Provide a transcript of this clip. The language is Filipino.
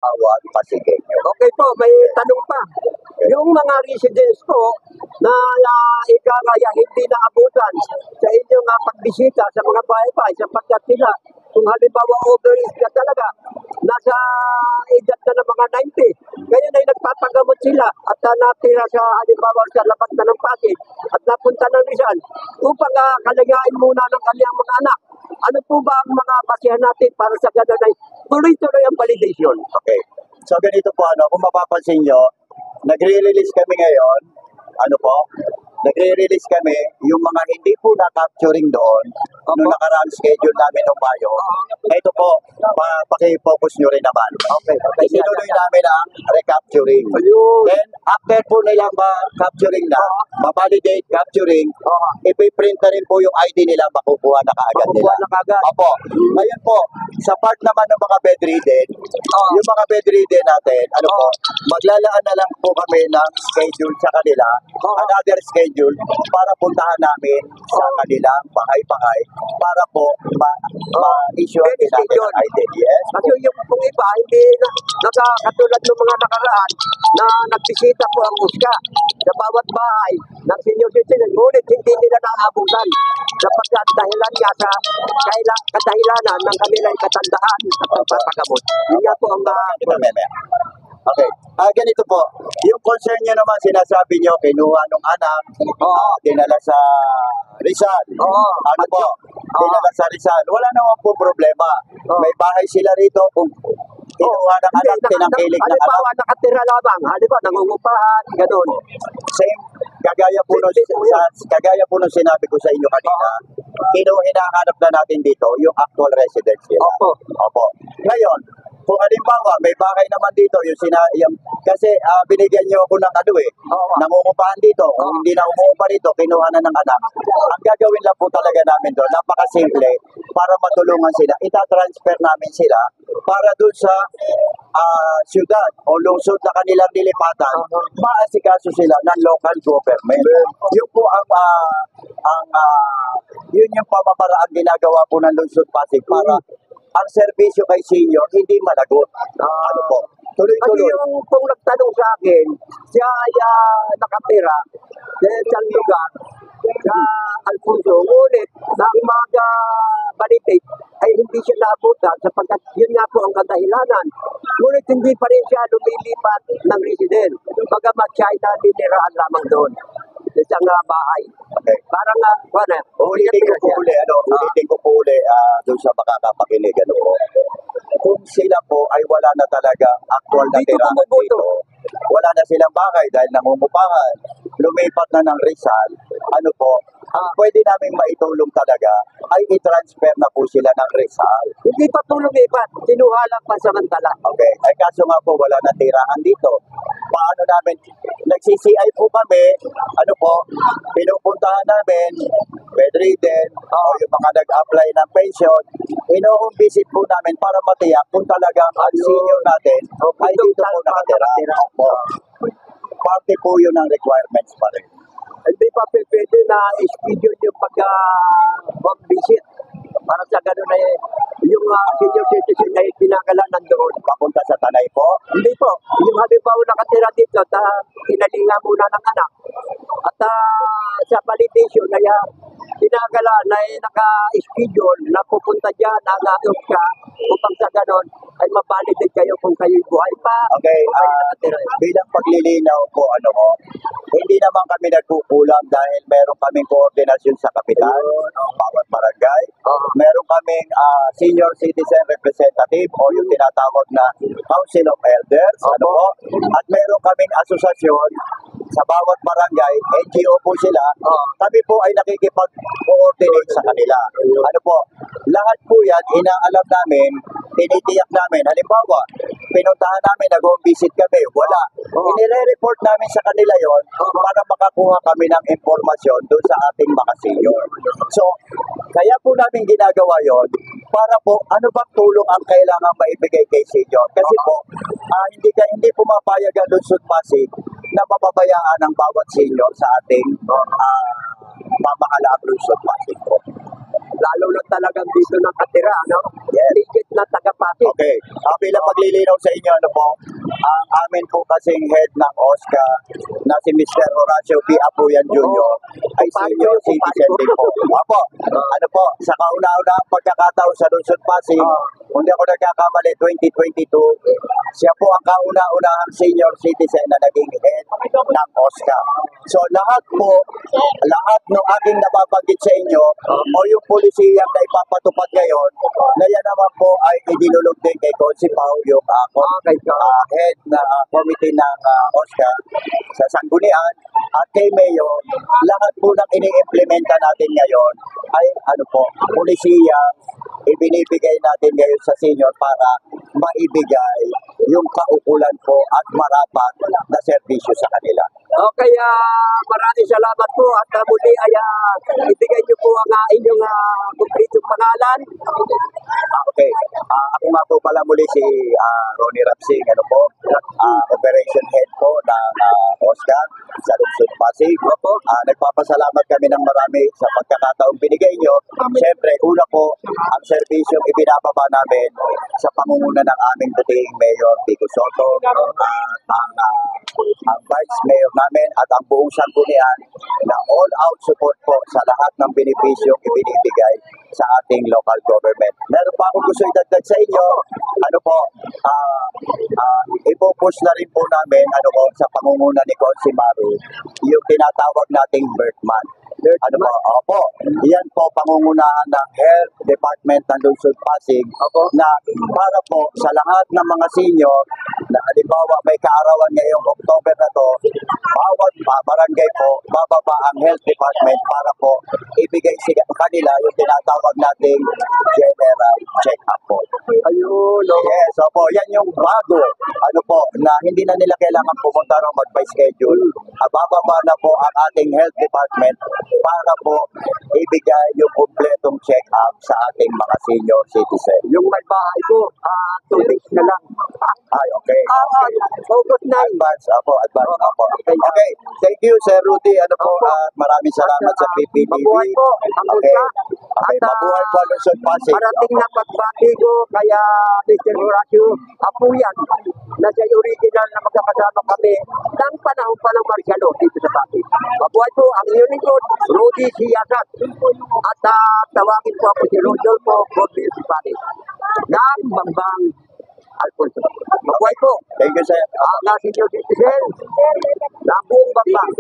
Bawat Pasigueño. Okay po, may tanong pa. Yung mga residents po na ikakaya hindi naabutan sa inyong pagbisita sa mga bahay-bahay sapagkat sila, kung halimbawa overage ka talaga, nasa edad na ng mga 90, ngayon ay nagpapagamot sila at natira sa halimbawa sa labas na ng Pasig at napunta ng Rizal upang kaligain muna ng kanyang mga anak. Ano po ba ang mga basihan natin para sa ganun ay tuloy-tuloy ang validation? Okay. So ganito po, kung mapapansin nyo, nagre-release kami ngayon, nagre-release kami yung mga hindi po na-capturing doon nung nakaraang schedule namin ng Mayo. Ito po, paki-focus nyo rin naman. Okay. Isinuloy namin ang recapturing. Then, after po nilang ma-capturing na, ma-validate capturing, ipiprint na rin po yung ID nila, makukuha na kaagad nila. Opo. Ngayon po, sa part naman ng mga bedridden, yung mga bedridden natin, maglalaan na lang po kami ng schedule sa kanila, another schedule, para puntahan namin sa kanilang bahay-bahay, para po ma-issue natin ang ID. Yes. Kasi yung pong iba, hindi nakakatulad ng mga nakaraan na nagbisita po ang USCA sa bawat bahay ng senior citizen. Ngunit hindi nila naabutan sapagkat dahilan nga sa kadahilanan ng kanilang katandaan sa pagpapagamot. Yun nga po ang Okay. Ganito po. Yung concern nyo naman, sinasabi nyo, kinuha ng anak, dinala sa Rizal. Dinala sa Rizal. Wala naman po problema. May bahay sila rito. Kung kinuha ng anak, tinangkilig ng anak. Halimbawa, nakatira lamang. Halimbawa, nangungupahan, gano'n. Same. Kagaya po nung sinabi ko sa inyo kanina, hinahanap na natin dito yung actual residence nila. Opo. Ngayon, kung halimbawa, may bahay naman dito, kasi binigyan nyo ako ng nangungupahan dito. Kung hindi na umuupa dito, kinuha na ng anak. Ang gagawin lang po talaga namin doon, napakasimple, para matulungan sila. Ita-transfer namin sila para doon sa syudad o lungsod na kanilang nilipatan, maasikaso sila ng local government. Yun po yun yung pamamaraan ginagawa po ng lungsod Pasig para ang serbisyo kay senior hindi managot. Tuloy-tuloy. Kasi yung kung nagtanong sa akin, siya ay nakatira sa isang lugar sa Alfonso. Ngunit na umaga balitik ay hindi siya naabutan sapagkat yun nga po ang kadahilanan. Ngunit hindi pa rin siya lumilipat ng resident. Bagamat siya ay naninirahan lamang doon sa isang bahay. Okay. Parang ulitin ko po uli doon sa makakapakinig. Kung sila po ay wala na talaga actual na tirahan dito, wala na silang bahay dahil nangungupahan, lumipat na ng Rizal, pwede namin maitulong talaga ay i-transfer na po sila ng Rizal. Hindi pa po lumipat, kinuha lang pansamantala. Okay, ay kaso nga po wala na tirahan dito. Paano namin, nag-CCI po kami, pinupuntahan namin, bedridden, yung mga nag-apply ng pension, ino-home visit po namin para matiyak kung talaga ang senior natin ay dito po nakatira. Parte po yun ang requirements pa rin. Hindi pa pwede na schedule yung pag-home visit para sa gano'n ay yung senior citizen ay kinakala nandoon. Papunta sa Tanay po? Hindi po. Yung halimbawa nakatira dito, pinalinga muna ng anak. At sa validation ay kinakala na naka-schedule na pupunta dyan ang USCA upang sa gano'n ay mabalidate kayo kung kayo'y buhay pa. Okay, bilang paglilinaw po, hindi naman kami nagkukulang dahil meron kaming koordinasyon sa kapital, bawat barangay. Meron kaming senior citizen representative o yung tinatawag na Council of Elders. At meron kaming asosasyon sa bawat barangay, NGO po sila. Kami po ay nakikipag-coordinate sa kanila. Lahat po yan, inaalam namin, tinitiyak namin. Halimbawa, pinuntahan namin, nag-home visit kami, wala. Inire-report namin sa kanila yon para makakuha kami ng impormasyon doon sa ating mga senior. So, kaya po namin ginagawa yon para po, ano bang tulong ang kailangan maibigay kay senior? Kasi po, hindi pumapayag ang Lungsod Pasig na mapabayaan ang bawat senior sa ating pamahalaang Lungsod Pasig po. lalo na talagang dito nakatira, no? Yes. Legit na taga-Pasig. Okay. Bilang paglilinaw sa inyo, ano po, ang amin po kasing head ng OSCA na si Mr. Horacio P. Apuyan Jr. ay senior citizen din po. Apo, ano po, sa kauna-una pagkakataon sa Lungsod Pasig, kung di ako nagkakamali, 2022, siya po ang kauna-unahang senior citizen na naging head ng OSCA. So lahat ng aking nababanggit sa inyo o yung polisiyang na ipapatupad ngayon, na yan naman po ay idinulog din kay Consi Pao, yung head na committee ng OSCA sa Sanggunian at kay Mayor. Lahat po ng ini-implementa natin ngayon ay polisiya ibinibigay natin ngayon sa senior para maibigay yung kaukulan po at marapat na serbisyo sa kanila. Okay, maraming salamat po at muli ay ibigay niyo po ang inyong kumpletong pangalan. Okay. Ako nga po pala muli si Ronnie Rapsing, operation head po ng OSCA sa Lungsod Pasig. Nagpapasalamat kami ng marami sa pagkakataong binigay nyo. Siyempre, una po, ang serbisyong ibinababa namin sa pangunguna ng aming puting Mayor Pico Soto, ang Vice Mayor namin at ang buong Sanggunian na all-out support po sa lahat ng benepisyong ibinibigay sa ating local government. Meron pa akong gusto idagdag sa inyo, ipopush na rin po namin sa pangunguna ni Consi Maru yung tinatawag nating birth month. Yan po pangungunahan ng Health Department ng Lungsod Pasig na para po sa lahat ng mga senior na halimbawa may kaarawan ngayong October na to, bawat barangay po bababa ang Health Department para po ibigay sa kanila yung tinatawag nating general check-up po. Ayun, Yes, yan yung bago, na hindi na nila kailangan pumunta rin mag-by schedule. Bababa na po ang ating Health Department para po ibigay yung kumpletong check-up sa ating mga senior citizen. yung may bahay ko, 2 weeks na lang. Okay. August 9. Advance. Okay. Thank you, Sir Rudy. Maraming salamat sa PPTV. Mabuhay po. Okay. Mabuhay po, Lungsod Pasig. Parating na pagbati ko kaya Mr. Horacio Apuyan na siya original na magkakasama kami ng panahon pa ng Marcialo dito sa Pasig. Mabuhay po ang iyong lingkod, Rudy Siasat. At tawagin po ako si Rodolfo Godwin Pasig ng Bambang Alfonso. Mabuhay po. Thank you, sir. Ang senior citizen ng buong Bambang.